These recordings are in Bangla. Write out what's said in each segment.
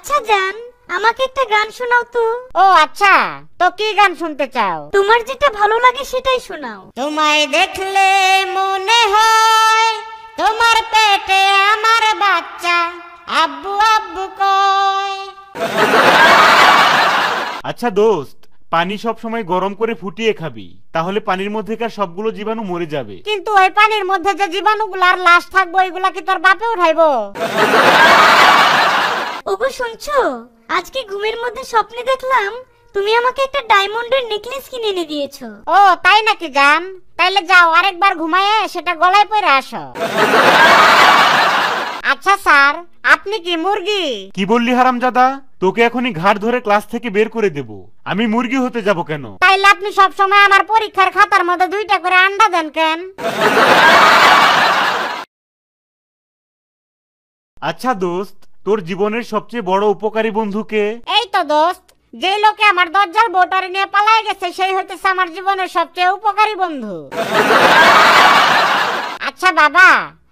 আচ্ছা জান, আমাকে একটা গান শোনাও তো। ও আচ্ছা, তো কি গান শুনতে চাও? তোমার যেটা ভালো লাগে সেটাই শোনাও। তোমায় দেখলে মনে হয় তোমার পেটে আমার বাচ্চা, আব্বু আব্বু কয়। আচ্ছা দোস্ত, পানি সব সময় গরম করে ফুটিয়ে খাবি, তাহলে পানির মধ্যেকার সবগুলো জীবাণু মরে যাবে। কিন্তু ওই পানির মধ্যে যে জীবাণুগুলার লাশ থাকবো, এগুলা কি তোর বাপে উঠাইবো? ওগো শুনছো, আজকে ঘুমের মধ্যে স্বপ্নে দেখলাম তুমি আমাকে একটা ডায়মন্ডের নেকলেস কিনে এনে দিয়েছো। ও তাই নাকি জান? তাইলে যাও আরেকবার ঘুমায়ে সেটা গলায় পরে আসো। আচ্ছা স্যার, আপনি কি মুরগি? কি বললি হারামজাদা? তোকে এখনই ঘাড় ধরে ক্লাস থেকে বের করে দেব। আমি মুরগি হতে যাব কেন? তাইলে আপনি সব সময় আমার পরীক্ষার খাতার মধ্যে 2টা করে আন্ডা দেন কেন? আচ্ছা দোস্ত, তোর জীবনের সবচেয়ে বড় উপকারী বন্ধুকে? এই তো দোস্ত, যে লোকে আমার দরজার বোটারি নিয়ে পালায় গেছে সেই হইতেছে আমার জীবনের সবচেয়ে উপকারী বন্ধু। আচ্ছা বাবা,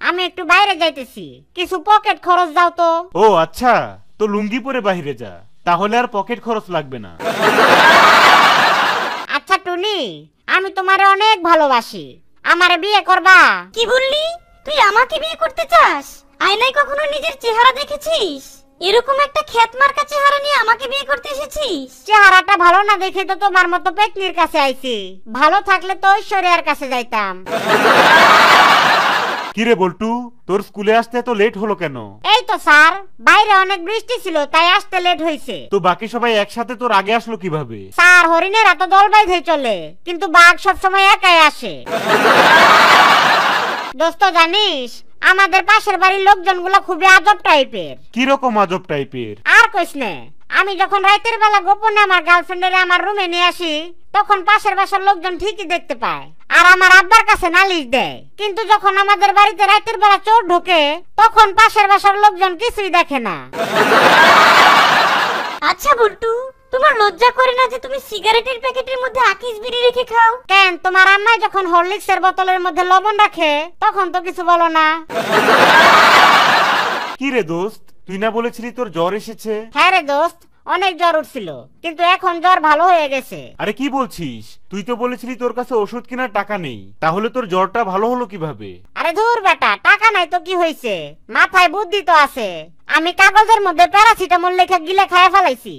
আমি একটু বাইরে যাইতেছি, কিছু পকেট খরচ দাও তো। ও আচ্ছা, তো লুঙ্গি পরে বাইরে যা, তাহলে আর পকেট খরচ লাগবে না। আচ্ছা টুনি, আমি তোমারে অনেক ভালোবাসি, আমারে বিয়ে করবা? কি বললি? তুই আমাকে বিয়ে করতে চাস? আয়নায় কখনো নিজের চেহারা দেখেছিস? এরকম একটা খ্যাতমার্কা চেহারা নিয়ে আমাকে বিয়ে করতে এসেছিস? চেহারাটা ভালো না দেখে তো তোমার মতো পেটনির কাছে আইছি, ভালো থাকলে তো ঐশ্বরিয়ার কাছে যাইতাম। কিরে বল্টু, তোর স্কুলে আসতে এত লেট হলো কেন? এই তো স্যার, বাইরে অনেক বৃষ্টি ছিল তাই আসতে লেট হয়েছে। তো বাকি সবাই একসাথে তোর আগে আসলো কিভাবে? স্যার, হরিণের এত দল বাইধে চলে, কিন্তু বাঘ সবসময় একাই আসে। দোস্ত জানিস, আমাদের পাশের বাড়ির লোকজনগুলো খুবই আজব টাইপের। কিরকম আজব টাইপের? আর কইস না, আমি যখন রাতের বেলা গোপনে আমার গার্লফ্রেন্ডের আমার রুমে নিয়ে আসি, তখন পাশের বাসার লোকজন ঠিকই দেখতে পায় আর আমার আব্বার কাছে নালিশ দেয়। কিন্তু যখন আমাদের বাড়িতে রাতের বেলা চোর ঢোকে, তখন পাশের বাসার লোকজন কিছুই দেখে না। আচ্ছা বল্টু, তোমার লজ্জা করে না যে তুমি সিগারেটের প্যাকেটের মধ্যে আকিস বিড়ি রেখে খাও? কেন, তোমার আম্মা যখন হরলিক্সের বোতলের মধ্যে লবণ রাখে তখন তো কিছু বলো না। কি রে দোস্ত, তুই না বলেছিলি তোর জ্বর এসেছে? হ্যাঁ রে দোস্ত, অনেক জ্বর উঠছিল, কিন্তু এখন জ্বর ভালো হয়ে গেছে। আরে কি বলছিস? তুই তো বলেছিলি তোর কাছে ওষুধ কেনার টাকা নেই, তাহলে তোর জ্বরটা ভালো হলো কিভাবে? আরে ধুর বেটা, টাকা নাই তো কি হয়েছে, মাথায় বুদ্ধি তো আছে। আমি কাগজের মধ্যে প্যারাসিটামল লেখা গিলে খায় ফেলাইছি।